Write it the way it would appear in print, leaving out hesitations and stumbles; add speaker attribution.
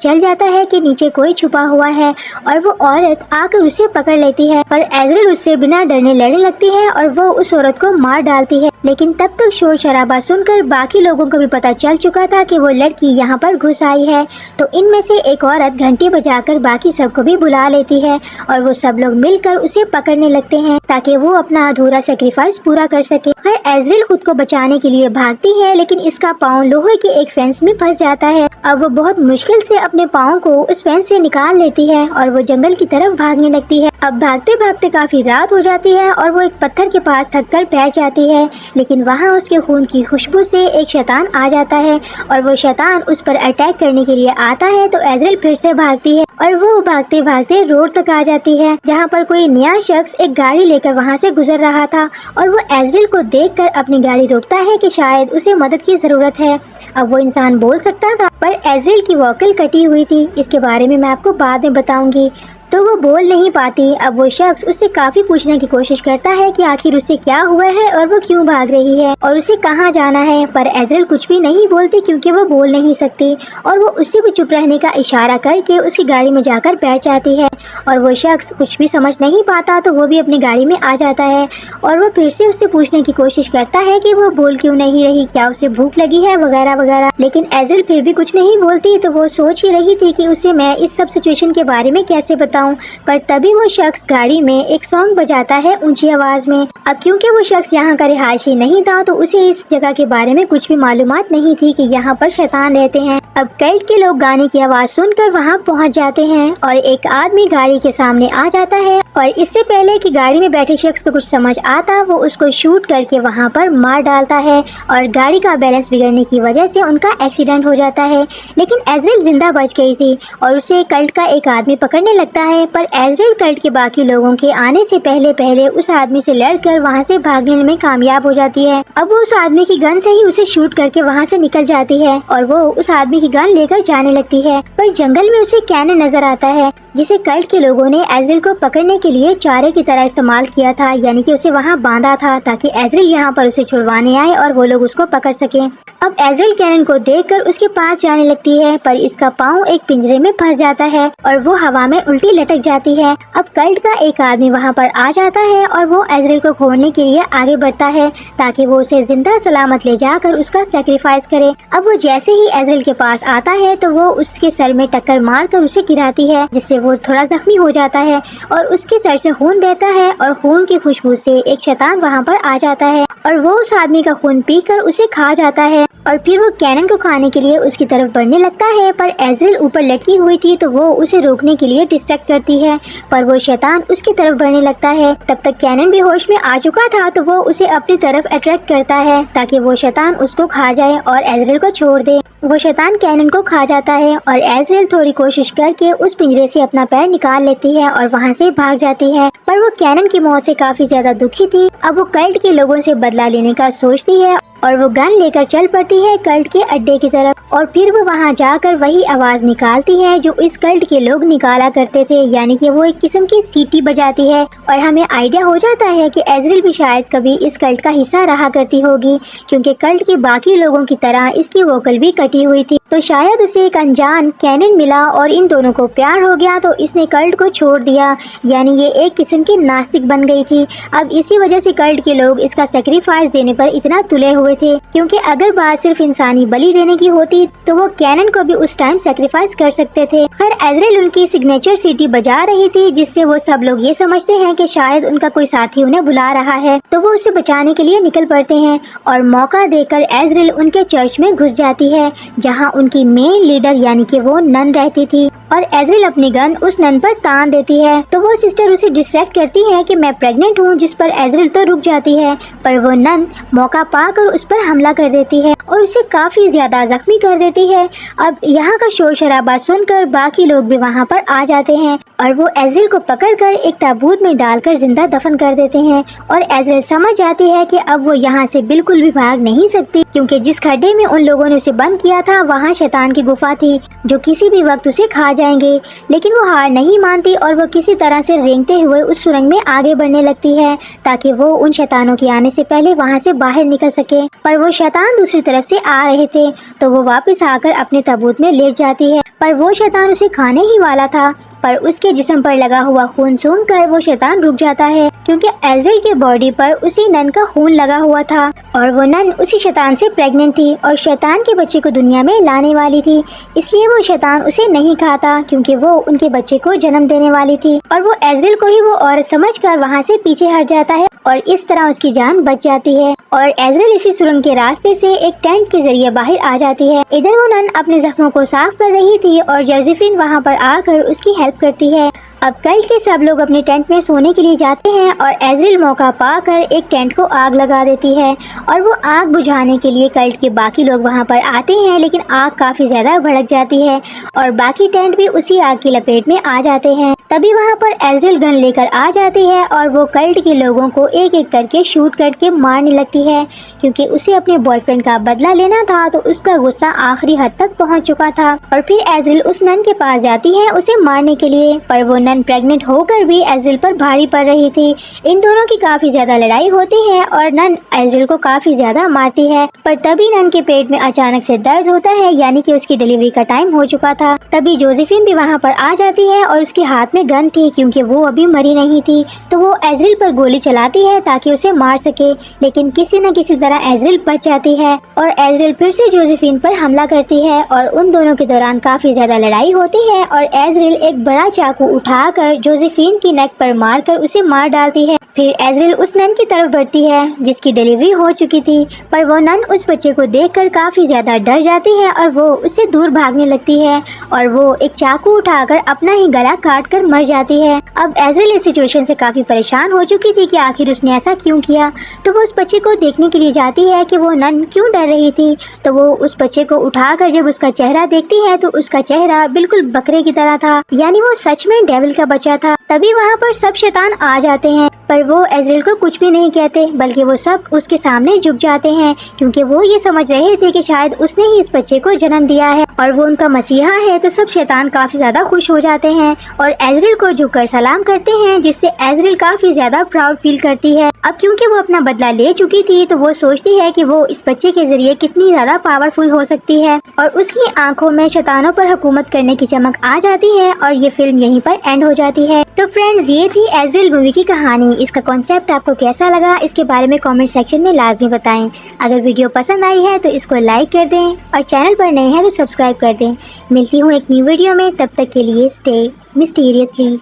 Speaker 1: چل جاتا ہے کہ نیچے کوئی چھپا ہوا ہے اور وہ عورت آ کر اسے پکڑ لیتی ہے، پر ایزرل اس سے بنا ڈرنے لڑنے لگتی ہے اور وہ اس عورت کو مار ڈالتی ہے۔ لیکن تب تک شور شرابہ سن کر باقی لوگوں کو بھی پتہ چل چکا تھا کہ وہ لڑکی یہاں پر گھس آئی ہے، تو ان میں سے ایک عورت گھنٹی بجا کر باقی سب کو بھی بلا لیتی ہے اور وہ سب لوگ مل کر اسے پکڑنے لگتے ہیں تاکہ وہ اپنا ادھورا سیکریفائس پورا کر سکے۔ خیر ایزرل خود کو بچانے کے لیے بھاگتی ہے، لیکن اس کا پاؤں لوہے کے ایک فینس میں پھنس جاتا ہے۔ اب وہ بہت مشکل سے اپنے پاؤں کو اس فینس سے نکال لیتی ہے اور وہ جنگل کی طرف بھاگنے لگتی ہے۔ اب بھاگتے بھاگتے کافی رات ہو جاتی ہے اور وہ ایک پتھر کے پاس تھک کر بیٹھ جاتی ہے، لیکن وہاں اس کے خون کی خوشبو سے ایک شیطان آ جاتا ہے اور وہ شیطان اس پر اٹیک کرنے کے لیے آتا ہے، تو ایزرل پھر سے بھاگتی ہے اور وہ بھاگتے بھاگتے روڈ تک آ جاتی ہے جہاں پر کوئی نیا شخص ایک گاڑی لے کر وہاں سے گزر رہا تھا اور وہ ایزرل کو دیکھ کر اپنی گاڑی روکتا ہے کہ شاید اسے مدد کی ضرورت ہے۔ اب وہ انسان بول سکتا تھا پر ایزرل کی ووکل کٹی ہوئی تھی، اس کے بارے میں آپ کو بعد میں بتاؤں گی، تو وہ بول نہیں پاتی۔ اب وہ شخص اس سے کافی پوچھنے کی کوشش کرتا ہے کہ آخر اسے کیا ہوا ہے اور وہ کیوں بھاگ رہی ہے اور اسے کہاں جانا ہے، پر ایزرل کچھ بھی نہیں بولتی کیونکہ وہ بول نہیں سکتی اور وہ اسے بھی چپ رہنے کا اشارہ کر کے اس کی گاڑی میں جا کر بیٹھ جاتی ہے اور وہ شخص کچھ بھی سمجھ نہیں پاتا تو وہ بھی اپنی گاڑی میں آ جاتا ہے اور وہ پھر سے اس سے پوچھنے کی کوشش کرتا ہے کہ وہ بول کیوں نہیں رہی، کیا اسے بھوک لگی ہے وغیرہ وغیرہ، لیکن ایزرل پھر بھی کچھ نہیں بولتی۔ تو وہ سوچ ہی رہی تھی کہ اسے میں اس سب سچویشن کے بارے میں کیسے بتاؤں، پر تبھی وہ شخص گاڑی میں ایک سانگ بجاتا ہے اونچی آواز میں۔ اب کیونکہ وہ شخص یہاں کا رہائشی نہیں تھا تو اسے اس جگہ کے بارے میں کچھ بھی معلومات نہیں تھی کہ یہاں پر شیطان رہتے ہیں۔ اب کلٹ کے لوگ گانے کی آواز سن کر وہاں پہنچ جاتے ہیں اور ایک آدمی گاڑی کے سامنے آ جاتا ہے اور اس سے پہلے کہ گاڑی میں بیٹھے شخص کو کچھ سمجھ آتا وہ اس کو شوٹ کر کے وہاں پر مار ڈالتا ہے اور گاڑی کا بیلنس بگڑنے کی وجہ سے ان کا ایکسیڈنٹ ہو جاتا ہے، لیکن ایزرل زندہ بچ گئی تھی اور اسے کلٹ کا ایک آدمی پکڑنے لگتا ہے، پر ایزرل کلٹ کے باقی لوگوں کے آنے سے پہلے اس آدمی سے لڑ کر وہاں سے بھاگنے میں کامیاب ہو جاتی ہے۔ اب وہ اس آدمی کی گن سے ہی اسے شوٹ کر کے وہاں سے نکل جاتی ہے اور وہ اس آدمی کی گن لے کر جانے لگتی ہے، پر جنگل میں اسے کینن نظر آتا ہے جسے کلٹ کے لوگوں نے ایزرل کو پکڑنے کے لیے چارے کی طرح استعمال کیا تھا، یعنی کہ اسے وہاں باندھا تھا تاکہ ایزرل یہاں پر اسے چھڑوانے آئے اور وہ لوگ اس کو پکڑ سکیں۔ اب ایزرل کینن کو دیکھ کر اس کے پاس جانے لگتی ہے، پر اس کا پاؤں ایک پنجرے میں پھنس جاتا ہے اور وہ ہوا میں الٹی لٹک جاتی ہے۔ اب کلٹ کا ایک آدمی وہاں پر آ جاتا ہے اور وہ ایزرل کو کھونے کے لیے آگے بڑھتا ہے تاکہ وہ اسے زندہ سلامت لے جا کر اس کا سیکریفائس کرے۔ اب وہ جیسے ہی ایزرل کے پاس آتا ہے تو وہ اس کے سر میں ٹکر مار کر اسے گراتی ہے جس سے وہ تھوڑا زخمی ہو جاتا ہے اور اس کے سر سے خون بہتا ہے اور خون کی خوشبو سے ایک شیطان وہاں پر آ جاتا ہے اور وہ اس آدمی کا خون پی کر اسے کھا جاتا ہے اور پھر وہ کینن کو کھانے کے لیے اس کی طرف بڑھنے لگتا ہے، پر ایزرل اوپر لٹکی ہوئی تھی تو وہ اسے روکنے کے لیے ڈسٹریکٹ کرتی ہے، پر وہ شیطان اس کی طرف بڑھنے لگتا ہے۔ تب تک کینن بھی ہوش میں آ چکا تھا تو وہ اسے اپنی طرف اٹریکٹ کرتا ہے تاکہ وہ شیطان اس کو کھا جائے اور ایزرل کو چھوڑ دے۔ وہ شیطان کینن کو کھا جاتا ہے اور ایزرل تھوڑی کوشش کر کے اس پنجرے سے اپنا پیر نکال لیتی ہے اور وہاں سے بھاگ جاتی ہے، پر وہ کینن کی موت سے کافی زیادہ دکھی تھی۔ اب وہ کلٹ کے لوگوں سے بدلہ لینے کا سوچتی ہے اور وہ گن لے کر چل پڑتی ہے کلٹ کے اڈے کی طرف اور پھر وہ وہاں جا کر وہی آواز نکالتی ہے جو اس کلٹ کے لوگ نکالا کرتے تھے، یعنی کہ وہ ایک قسم کی سیٹی بجاتی ہے اور ہمیں آئیڈیا ہو جاتا ہے کہ ایزرل بھی شاید کبھی اس کلٹ کا حصہ رہا کرتی ہوگی کیونکہ کلٹ کے باقی لوگوں کی طرح اس کی ووکل بھی کٹی ہوئی تھی، تو شاید اسے ایک انجان کینن ملا اور ان دونوں کو پیار ہو گیا تو اس نے کلٹ کو چھوڑ دیا، یعنی یہ ایک قسم کی ناستک بن گئی تھی۔ اب اسی وجہ سے کلٹ کے لوگ اس کا سیکریفائس دینے پر اتنا تلے ہوئے تھے کیونکہ اگر بات صرف انسانی بلی دینے کی ہوتی تو وہ کینن کو بھی اس ٹائم سیکریفائس کر سکتے تھے۔ خیر ایزرل ان کی سگنیچر سیٹی بجا رہی تھی جس سے وہ سب لوگ یہ سمجھتے ہیں کہ شاید ان کا کوئی ساتھی انہیں بلا رہا ہے، تو وہ اسے بچانے کے لیے نکل پڑتے ہیں اور موقع دے کر ایزرل ان کے چرچ میں گھس جاتی ہے جہاں ان کی مین لیڈر یعنی کہ وہ نن رہتی تھی اور ایزرل اپنی گن اس نن پر تان دیتی ہے تو وہ سسٹر اسے ڈسٹریکٹ کرتی ہے کہ میں پریگننٹ ہوں، جس پر ایزرل تو رک جاتی ہے، پر وہ نن موقع پا کر اس پر حملہ کر دیتی ہے اور اسے کافی زیادہ زخمی کر دیتی ہے۔ اب یہاں کا شور شرابہ سن کر باقی لوگ بھی وہاں پر آ جاتے ہیں اور وہ ایزرل کو پکڑ کر ایک تابوت میں ڈال کر زندہ دفن کر دیتے ہیں اور ایزرل سمجھ جاتی ہے کہ اب وہ یہاں سے بالکل بھی بھاگ نہیں سکتی کیونکہ جس کھڈے میں ان لوگوں نے اسے بند کیا تھا وہاں شیطان کی گفا تھی جو کسی بھی وقت اسے کھا جائیں گے، لیکن وہ ہار نہیں مانتی اور وہ کسی طرح سے رینگتے ہوئے اس سرنگ میں آگے بڑھنے لگتی ہے تاکہ وہ ان شیطانوں کے آنے سے پہلے وہاں سے باہر نکل سکے۔ پر وہ شیطان دوسری طرف سے آ رہے تھے تو وہ واپس آ کر اپنے تابوت میں لیٹ جاتی ہے، پر وہ شیطان اسے کھانے ہی والا تھا، پر اس کے جسم پر لگا ہوا خون سونگھ کر وہ شیطان رک جاتا ہے کیونکہ ایزریل کے باڈی پر اسی نن کا خون لگا ہوا تھا اور وہ نن اسی شیطان سے پریگننٹ تھی اور شیطان کے بچے کو دنیا میں لانے والی تھی، اس لیے وہ شیطان اسے نہیں کھاتا کیونکہ وہ ان کے بچے کو جنم دینے والی تھی، اور وہ ایزریل کو ہی وہ عورت سمجھ کر وہاں سے پیچھے ہٹ جاتا ہے اور اس طرح اس کی جان بچ جاتی ہے، اور ایزریل اسی سرنگ کے راستے سے ایک ٹینٹ کے ذریعے باہر آ جاتی ہے۔ ادھر وہ نن اپنے زخموں کو صاف کر رہی تھی اور جوزیفین وہاں پر آ کر اس کی ہیلپ کرتی ہے۔ اب کلٹ کے سب لوگ اپنے ٹینٹ میں سونے کے لیے جاتے ہیں اور ایزریل موقع پا کر ایک ٹینٹ کو آگ لگا دیتی ہے اور وہ آگ بجھانے کے لیے کلٹ کے باقی لوگ وہاں پر آتے ہیں، لیکن آگ کافی زیادہ بھڑک جاتی ہے اور باقی ٹینٹ بھی اسی آگ کی لپیٹ میں آ جاتے ہیں۔ تبھی وہاں پر ایزریل گن لے کر آ جاتی ہے اور وہ کلٹ کے لوگوں کو ایک ایک کر کے شوٹ کر کے مارنے لگتی ہے کیونکہ اسے اپنے بوائے فرینڈ کا بدلہ لینا تھا، تو اس کا غصہ آخری حد تک پہنچ چکا تھا، اور پھر ایزریل اس نن کے پاس جاتی ہے اسے مارنے کے لیے، پر وہ نن پریگننٹ ہو کر بھی ایزریل پر بھاری پڑ رہی تھی۔ ان دونوں کی کافی زیادہ لڑائی ہوتی ہے اور نن ایزریل کو کافی زیادہ مارتی ہے، پر تبھی نن کے پیٹ میں اچانک سے درد ہوتا ہے، یعنی کہ اس کی ڈیلیوری کا ٹائم ہو چکا تھا۔ تبھی جوزیفین بھی وہاں پر آ جاتی ہے اور اس کے ہاتھ میں گن تھی کیونکہ وہ ابھی مری نہیں تھی، تو وہ ایزریل پر گولی چلاتی ہے تاکہ اسے مار سکے، لیکن کسی نہ کسی طرح ایزریل بچ جاتی ہے اور ایزریل پھر سے جوزیفین پر حملہ کرتی ہے اور ان دونوں کے دوران کافی زیادہ لڑائی ہوتی ہے اور ایزریل ایک بڑا چاقو اٹھا کر جوزیفین کی نیک پر مار کر اسے مار ڈالتی ہے۔ پھر ایزریل اس نن کی طرف بڑھتی ہے جس کی ڈیلیوری ہو چکی تھی، پر وہ نن اس بچے کو دیکھ کر کافی زیادہ ڈر جاتی ہے اور وہ اس سے دور بھاگنے لگتی ہے اور وہ ایک چاقو اٹھا کر اپنا ہی گلا کاٹ کر مر جاتی ہے۔ اب ایزریل اس سچویشن سے کافی پریشان ہو چکی تھی کہ آخر اس نے ایسا کیوں کیا، تو وہ اس بچے کو دیکھنے کے لیے جاتی ہے کہ وہ نن کیوں ڈر رہی تھی، تو وہ اس بچے کو اٹھا کر جب اس کا چہرہ دیکھتی ہے تو اس کا چہرہ بالکل بکرے کی طرح تھا، یعنی وہ سچ میں ڈیول کا بچہ تھا۔ تبھی وہاں پر سب شیطان آ جاتے ہیں، پر وہ ایزریل کو کچھ بھی نہیں کہتے بلکہ وہ سب اس کے سامنے جھک جاتے ہیں کیونکہ وہ یہ سمجھ رہے تھے کہ شاید اس نے ہی اس بچے کو جنم دیا ہے اور وہ ان کا مسیحا ہے، تو سب شیطان کافی زیادہ خوش ہو جاتے ہیں اور ایزریل کو جھک کر سلام کرتے ہیں، جس سے ایزریل کافی زیادہ پراؤڈ فیل کرتی ہے۔ اب کیونکہ وہ اپنا بدلہ لے چکی تھی تو وہ سوچتی ہے کہ وہ اس بچے کے ذریعے کتنی زیادہ پاورفل ہو سکتی ہے، اور اس کی آنکھوں میں شیطانوں پر حکومت کرنے کی چمک آ جاتی ہے اور یہ فلم یہیں پر اینڈ ہو جاتی ہے۔ تو فرینڈز، یہ تھی ایزریل مووی کی کہانی۔ اس کا کانسیپٹ آپ کو کیسا لگا اس کے بارے میں کامنٹ سیکشن میں لازمی بتائیں۔ اگر ویڈیو پسند آئی ہے تو اس کو لائک کر دیں اور چینل پر نئے ہیں تو سبسکرائب کر دیں۔ ملتی ہوں ایک نیو ویڈیو میں، تب تک کے لیے اسٹے مسٹیریسلی۔